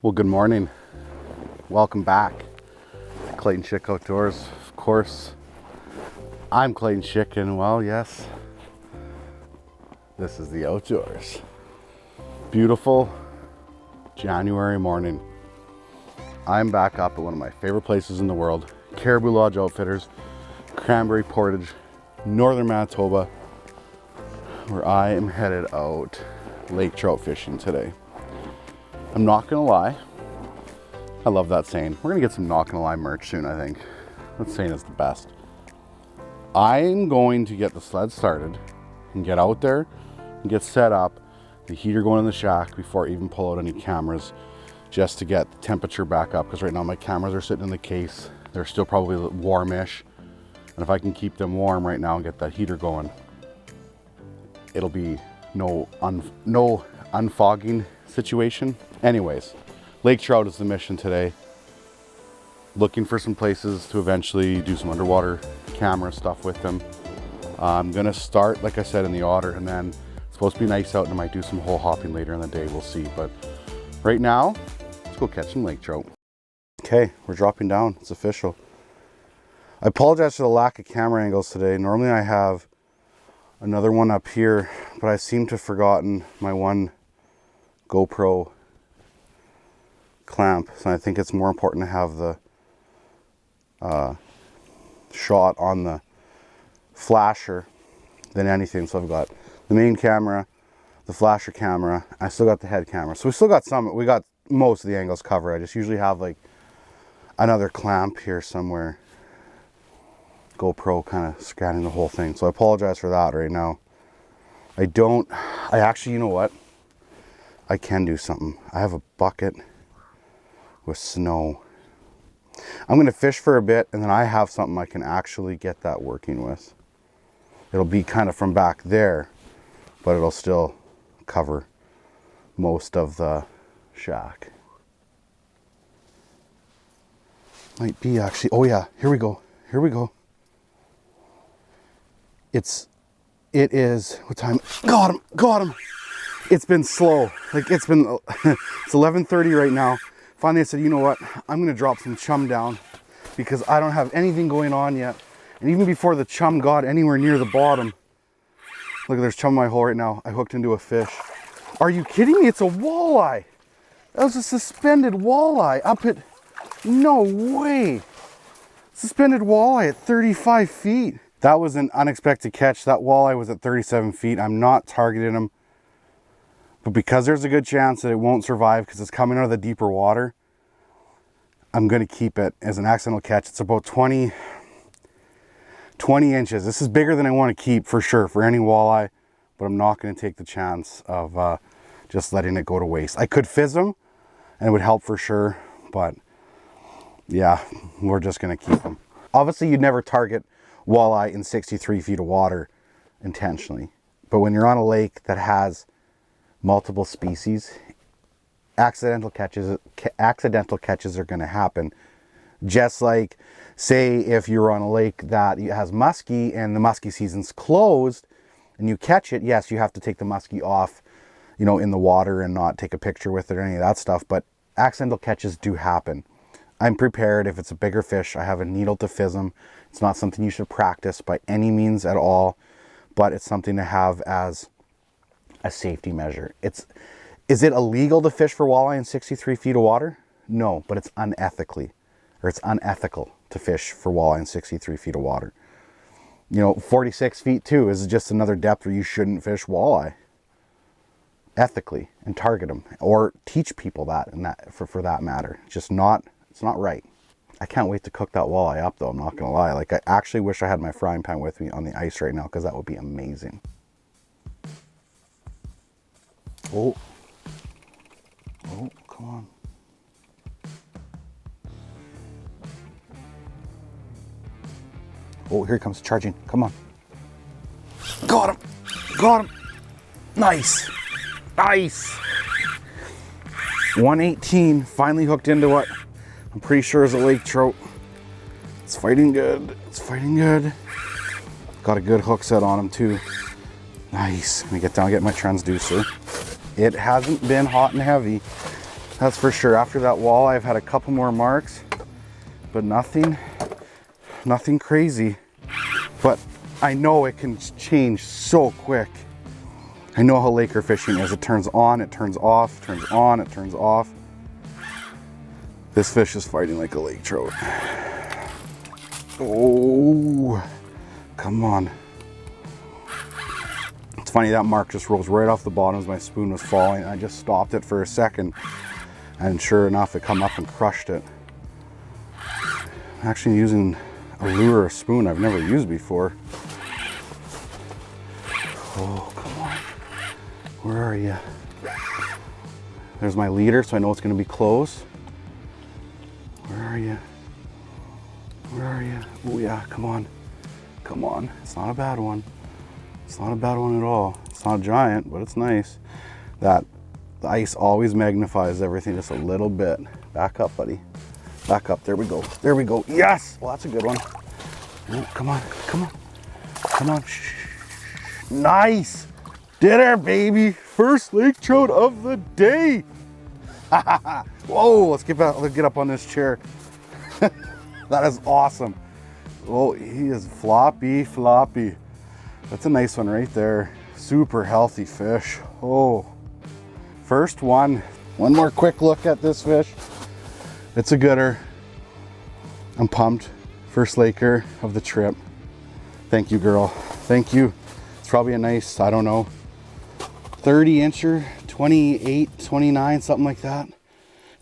Well, good morning. Welcome back to Clayton Schick Outdoors. Of course, I'm Clayton Schick, and well, yes, this is the outdoors. Beautiful January morning. I'm back up at one of my favorite places in the world, Caribou Lodge Outfitters, Cranberry Portage, Northern Manitoba, where I am headed out lake trout fishing today. I'm not gonna lie, I love that saying. We're gonna get some not gonna lie merch soon, I think. That saying is the best. I'm going to get the sled started and get out there and get set up, the heater going in the shack before I even pull out any cameras, just to get the temperature back up, because right now my cameras are sitting in the case. They're still probably warmish, and if I can keep them warm right now and get that heater going, it'll be no unfogging situation. Anyways, lake trout is the mission today. Looking for some places to eventually do some underwater camera stuff with them. I'm gonna start, like I said, in the Otter, and then it's supposed to be nice out and I might do some hole hopping later in the day, we'll see. But right now, let's go catch some lake trout. Okay, we're dropping down, it's official. I apologize for the lack of camera angles today. Normally I have another one up here, but I seem to have forgotten my one GoPro clamp, so I think it's more important to have the shot on the flasher than anything. So I've got the main camera, the flasher camera, I still got the head camera, so we got most of the angles covered. I just usually have like another clamp here somewhere, GoPro kind of scanning the whole thing, so I apologize for that right now. I actually, you know what, I can do something. I have a bucket with snow. I'm gonna fish for a bit, and then I have something I can actually get that working with. It'll be kind of from back there, but it'll still cover most of the shack. Might be actually, oh yeah, here we go. It is, what time? Got him. It's been slow. Like it's 11:30 right now. Finally I said, you know what? I'm gonna drop some chum down because I don't have anything going on yet. And even before the chum got anywhere near the bottom, look, there's chum in my hole right now. I hooked into a fish. Are you kidding me? It's a walleye. That was a suspended walleye up at, no way. Suspended walleye at 35 feet. That was an unexpected catch. That walleye was at 37 feet. I'm not targeting him, but because there's a good chance that it won't survive because it's coming out of the deeper water, I'm going to keep it as an accidental catch. It's about 20 inches. This is bigger than I want to keep for sure for any walleye, but I'm not going to take the chance of just letting it go to waste. I could fizz them and it would help for sure, but yeah, we're just going to keep them. Obviously, you'd never target walleye in 63 feet of water intentionally, but when you're on a lake that has multiple species, accidental catches are going to happen. Just like, say, if you're on a lake that has muskie and the muskie season's closed and you catch it, yes, you have to take the muskie off, you know, in the water and not take a picture with it or any of that stuff, but accidental catches do happen. I'm prepared. If it's a bigger fish, I have a needle to fizz them. It's not something you should practice by any means at all, but it's something to have as a safety measure. Is it illegal to fish for walleye in 63 feet of water? No, but it's unethical to fish for walleye in 63 feet of water. You know, 46 feet too is just another depth where you shouldn't fish walleye ethically and target them, or teach people that, and that for that matter. It's not right. I can't wait to cook that walleye up though, I'm not gonna lie. Like, I actually wish I had my frying pan with me on the ice right now, because that would be amazing. Oh, come on. Oh, here he comes charging. Come on. Got him. Nice. 118, finally hooked into what I'm pretty sure is a lake trout. It's fighting good. Got a good hook set on him too. Nice. Let me get down and get my transducer. It hasn't been hot and heavy. That's for sure. After that walleye, I've had a couple more marks, but nothing crazy. But I know it can change so quick. I know how Laker fishing is. It turns on, it turns off, turns on, it turns off. This fish is fighting like a lake trout. Oh, come on. It's funny, that mark just rolls right off the bottom as my spoon was falling. I just stopped it for a second, and sure enough, it come up and crushed it. I'm actually using a lure or spoon I've never used before. Oh, come on. Where are you? There's my leader, so I know it's going to be close. Where are you? Where are you? Oh yeah, come on. Come on. It's not a bad one. It's not a bad one at all. It's not giant, but it's nice. The ice always magnifies everything just a little bit. Back up, buddy. Back up. There we go. There we go. Yes! Well, that's a good one. Oh, come on. Come on. Come on. Shh. Nice! Did her, baby! First lake trout of the day! Whoa! Let's get up on this chair. That is awesome. Oh, he is floppy. That's a nice one right there. Super healthy fish. Oh, first one. One more quick look at this fish. It's a gooder. I'm pumped. First laker of the trip. Thank you, girl. Thank you. It's probably a nice, I don't know, 30 incher, 28, 29, something like that.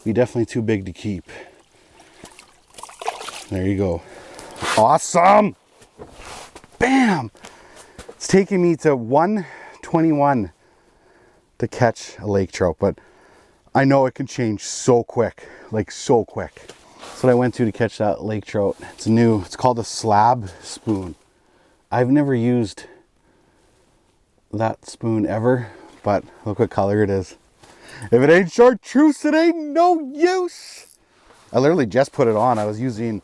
Be definitely too big to keep. There you go. Awesome. Bam. It's taking me to 121 to catch a lake trout, but I know it can change so quick, like so quick. That's what I went to catch that lake trout. It's new. It's called a slab spoon. I've never used that spoon ever, but look what color it is. If it ain't chartreuse, it ain't no use. I literally just put it on. I was using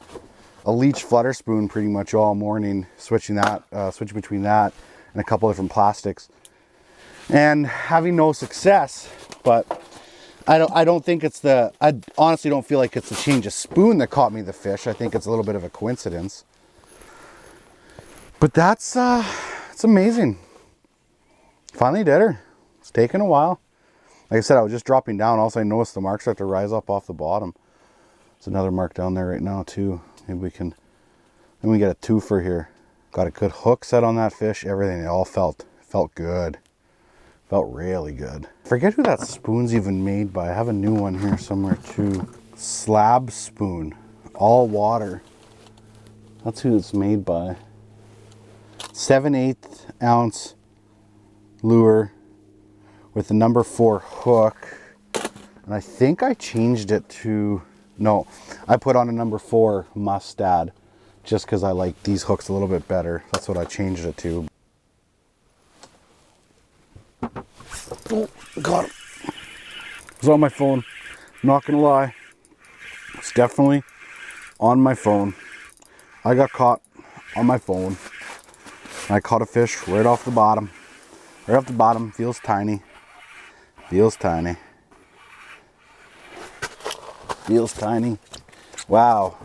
a leech flutter spoon pretty much all morning, switching between that and a couple different plastics, and having no success. But I don't think it's I honestly don't feel like it's the change of spoon that caught me the fish. I think it's a little bit of a coincidence. But that's it's amazing. Finally did her. It's taken a while. Like I said, I was just dropping down. Also, I noticed the marks start to rise up off the bottom. There's another mark down there right now too. Maybe we can, then we get a twofer here. Got a good hook set on that fish. Everything, it all felt good. Felt really good. Forget who that spoon's even made by. I have a new one here somewhere too. Slab spoon, all water. That's who it's made by. 7/8 ounce lure with the number 4 hook. And I think I changed it to, no, I put on a number 4 mustad just because I like these hooks a little bit better. That's what I changed it to. Oh, got it. It was on my phone. Not gonna lie. It's definitely on my phone. I got caught on my phone. I caught a fish right off the bottom. Right off the bottom. Feels tiny. Feels tiny. Feels tiny. Wow.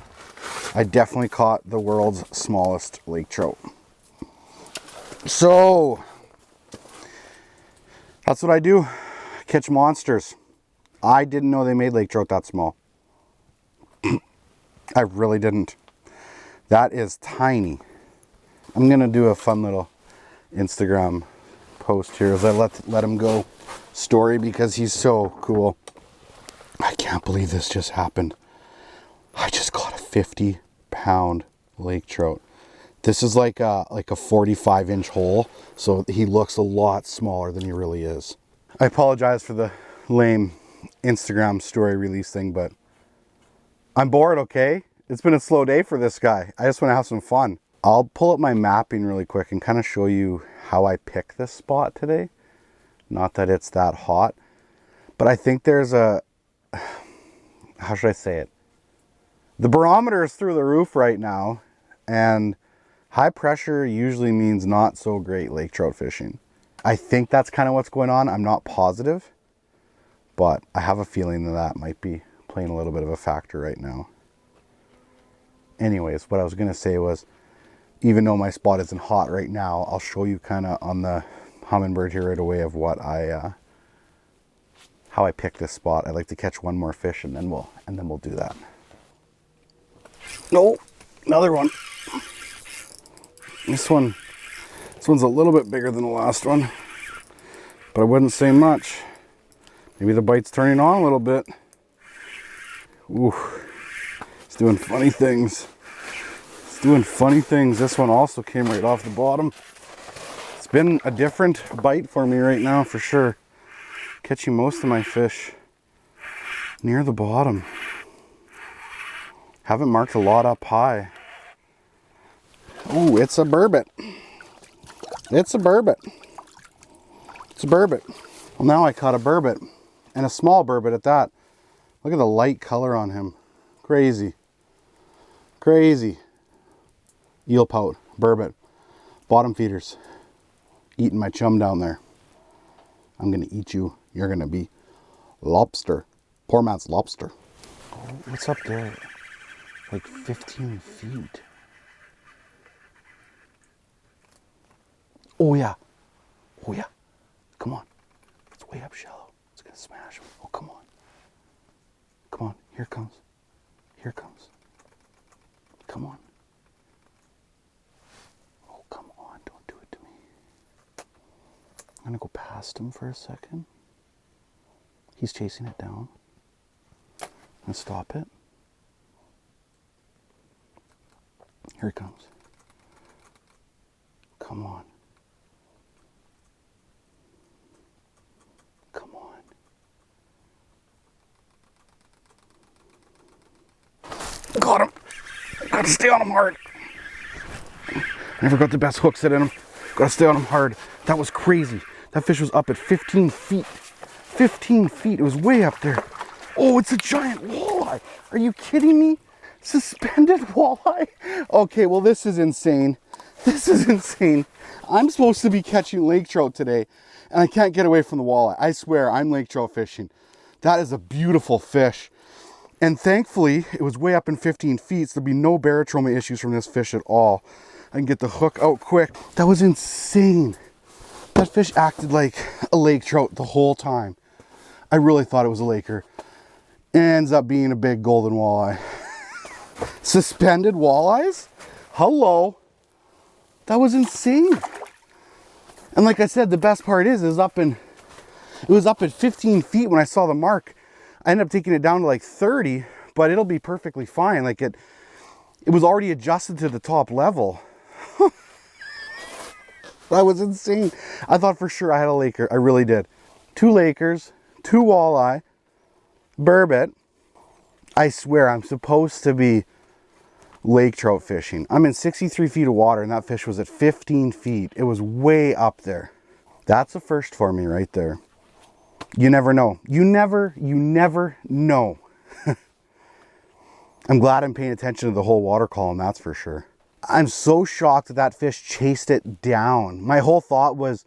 I definitely caught the world's smallest lake trout. So, that's what I do. Catch monsters. I didn't know they made lake trout that small. I really didn't. That is tiny. I'm gonna do a fun little Instagram post here as I let him go story because he's so cool. I can't believe this just happened. I just caught a 50-pound lake trout. This is like a 45-inch hole, so he looks a lot smaller than he really is. I apologize for the lame Instagram story release thing, but I'm bored, okay? It's been a slow day for this guy. I just want to have some fun. I'll pull up my mapping really quick and kind of show you how I picked this spot today. Not that it's that hot, but I think there's a, how should I say it? The barometer is through the roof right now, and high pressure usually means not so great lake trout fishing. I think that's kind of what's going on. I'm not positive, but I have a feeling that that might be playing a little bit of a factor right now. Anyways, what I was going to say was, even though my spot isn't hot right now, I'll show you kind of on the Humminbird here right away of what how I picked this spot. I'd like to catch one more fish and then we'll do that. No, another one. This one's a little bit bigger than the last one, but I wouldn't say much. Maybe the bite's turning on a little bit. Ooh, it's doing funny things. It's doing funny things. This one also came right off the bottom. It's been a different bite for me right now for sure. Catching most of my fish near the bottom. Haven't marked a lot up high. Oh, it's a burbot. It's a burbot. It's a burbot. Well, now I caught a burbot, and a small burbot at that. Look at the light color on him. Crazy. Crazy. Eel pout, burbot, bottom feeders. Eating my chum down there. I'm gonna eat you. You're gonna be lobster. Poor man's lobster. Oh, what's up there? Like 15 feet. Oh yeah. Oh yeah. Come on. It's way up shallow. It's gonna smash him. Oh, come on. Come on. Here it comes. Here it comes. Come on. Oh, come on. Don't do it to me. I'm gonna go past him for a second. He's chasing it down. I'm gonna stop it. Here it comes. Come on. Come on. Got him. Gotta stay on him hard. Never got the best hook set in him. Gotta stay on him hard. That was crazy. That fish was up at 15 feet. 15 feet. It was way up there. Oh, it's a giant walleye. Are you kidding me? Suspended walleye? Okay, well, this is insane. This is insane. I'm supposed to be catching lake trout today, and I can't get away from the walleye. I swear, I'm lake trout fishing. That is a beautiful fish. And thankfully, it was way up in 15 feet, so there'll be no barotrauma issues from this fish at all. I can get the hook out quick. That was insane. That fish acted like a lake trout the whole time. I really thought it was a laker. It ends up being a big golden walleye. Suspended walleyes? Hello. That was insane. And like I said, the best part is it was up at 15 feet when I saw the mark. I ended up taking it down to like 30, but it'll be perfectly fine. Like it was already adjusted to the top level. That was insane. I thought for sure I had a laker. I really did. 2 lakers, 2 walleye, burbot. I swear I'm supposed to be lake trout fishing. I'm in 63 feet of water and that fish was at 15 feet. It was way up there. That's a first for me right there. You never know. You never know. I'm glad I'm paying attention to the whole water column, that's for sure. I'm so shocked that that fish chased it down. My whole thought was,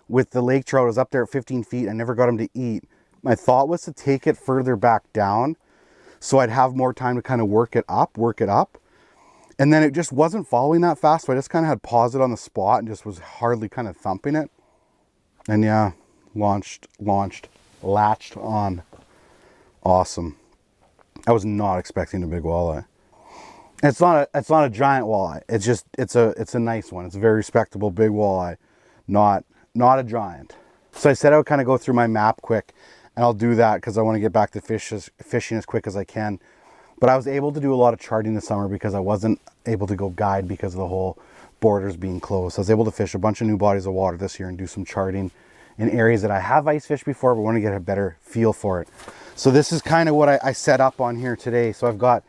with the lake trout, it was up there at 15 feet. I never got him to eat. My thought was to take it further back down so I'd have more time to kind of work it up. And then it just wasn't following that fast, so I just kind of had paused it on the spot and just was hardly kind of thumping it. And yeah, latched on. Awesome. I was not expecting a big walleye. It's not a giant walleye. It's a nice one. It's a very respectable big walleye, not a giant. So I said I would kind of go through my map quick, and I'll do that because I want to get back to fishing as quick as I can. But I was able to do a lot of charting this summer because I wasn't able to go guide because of the whole borders being closed. So I was able to fish a bunch of new bodies of water this year and do some charting in areas that I have ice fished before, but want to get a better feel for it. So this is kind of what I set up on here today. So I've got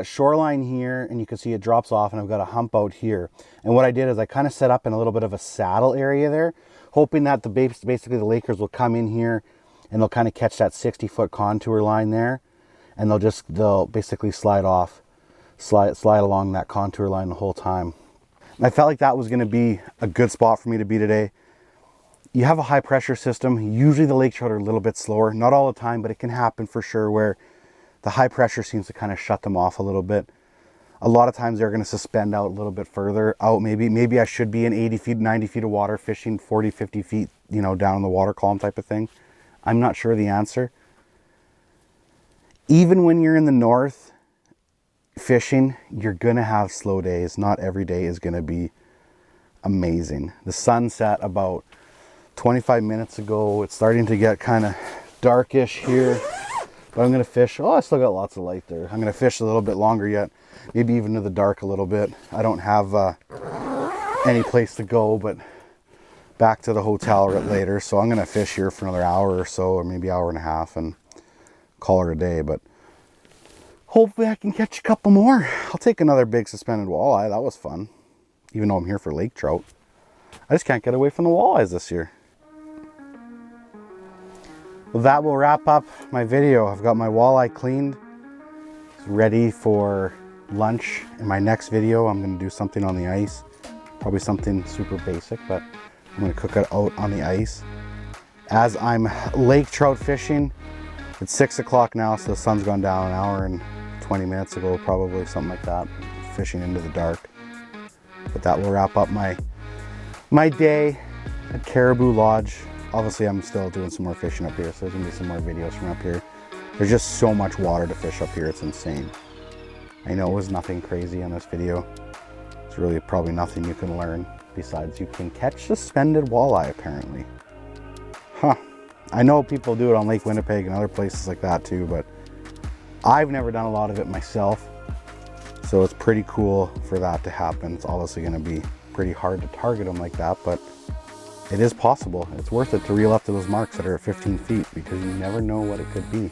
shoreline here, and you can see it drops off, and I've got a hump out here. And what I did is I kind of set up in a little bit of a saddle area there, hoping that basically the lakers will come in here and they'll kind of catch that 60-foot contour line there, and they'll basically slide along that contour line the whole time. And I felt like that was going to be a good spot for me to be today. you have a high pressure system. Usually the lake trout are a little bit slower, not all the time, but it can happen for sure where the high pressure seems to kind of shut them off a little bit. A lot of times they're going to suspend out a little bit further out. Maybe I should be in 80 feet, 90 feet of water fishing 40, 50 feet, you know, down in the water column type of thing. I'm not sure the answer. Even when you're in the north fishing, you're going to have slow days. Not every day is going to be amazing. The sun set about 25 minutes ago. It's starting to get kind of darkish here, but I'm going to fish. Oh, I still got lots of light there. I'm going to fish a little bit longer yet. Maybe even to the dark a little bit. I don't have any place to go but back to the hotel later, so I'm gonna fish here for another hour or so, or maybe hour and a half, and call it a day. But hopefully I can catch a couple more. I'll take another big suspended walleye. That was fun, even though I'm here for lake trout. I just can't get away from the walleyes this year. Well, that will wrap up my video. I've got my walleye cleaned. It's ready for lunch. In my next video, I'm going to do something on the ice. Probably something super basic, but I'm going to cook it out on the ice. As I'm lake trout fishing, it's 6 o'clock now, so the sun's gone down an hour and 20 minutes ago, probably, something like that, fishing into the dark. But that will wrap up my day at Caribou Lodge. Obviously, I'm still doing some more fishing up here, so there's going to be some more videos from up here. There's just so much water to fish up here, it's insane. I know it was nothing crazy in this video. It's really probably nothing you can learn besides you can catch suspended walleye apparently. Huh. I know people do it on Lake Winnipeg and other places like that too, but I've never done a lot of it myself. So it's pretty cool for that to happen. It's obviously going to be pretty hard to target them like that, but it is possible. It's worth it to reel up to those marks that are at 15 feet because you never know what it could be.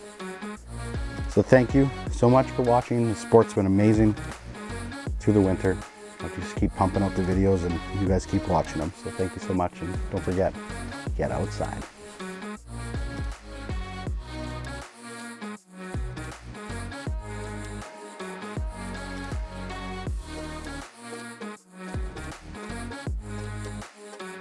So thank you so much for watching. The sport's been amazing through the winter. I'll just keep pumping out the videos and you guys keep watching them. So thank you so much, and don't forget, get outside.